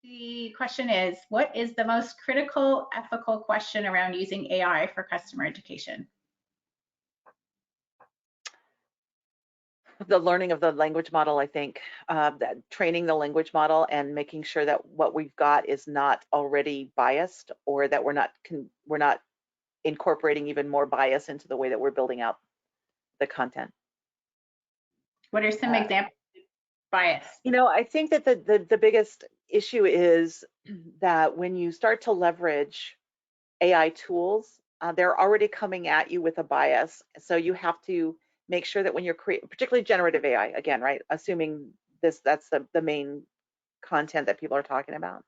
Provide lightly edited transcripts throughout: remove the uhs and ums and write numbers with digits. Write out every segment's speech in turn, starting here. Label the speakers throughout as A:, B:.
A: The question is, what is the most critical ethical question around using AI for customer education?
B: The learning of the language model, I think, that training the language model and making sure that what we've got is not already biased, or that we're not incorporating even more bias into the way that we're building out the content.
A: What are some examples of bias?
B: I think that the biggest issue is that when you start to leverage AI tools, they're already coming at you with a bias. So you have to make sure that when you're creating, particularly generative AI, again, right, assuming that's the main content that people are talking about,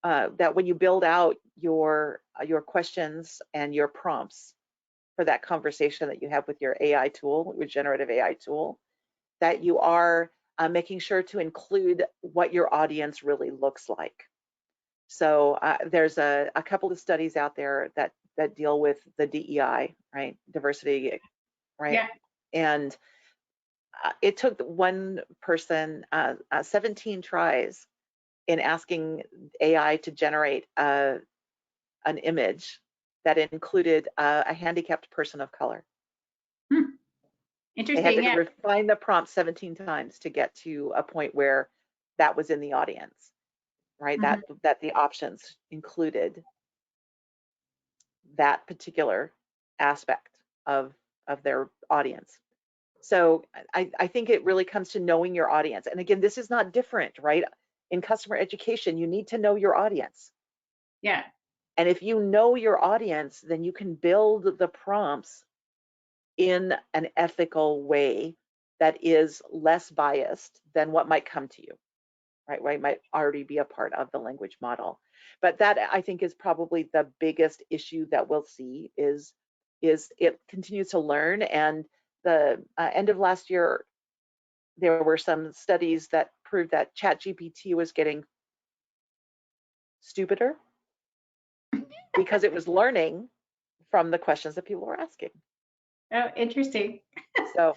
B: that when you build out your questions and your prompts for that conversation that you have with your AI tool, your generative AI tool, that you are making sure to include what your audience really looks like. So there's a couple of studies out there that deal with the DEI, right, diversity, right?
A: Yeah.
B: And it took one person 17 tries in asking AI to generate an image that included a handicapped person of color.
A: Interesting.
B: They had to refine the prompt 17 times to get to a point where that was in the audience, right? That the options included that particular aspect of their audience. So I think it really comes to knowing your audience. And again, this is not different, right? In customer education, you need to know your audience.
A: Yeah.
B: And if you know your audience, then you can build the prompts in an ethical way that is less biased than what might come to you, right? What might already be a part of the language model. But that, I think, is probably the biggest issue that we'll see is it continues to learn. And the end of last year, there were some studies that proved that ChatGPT was getting stupider because it was learning from the questions that people were asking.
A: Oh, interesting.
B: So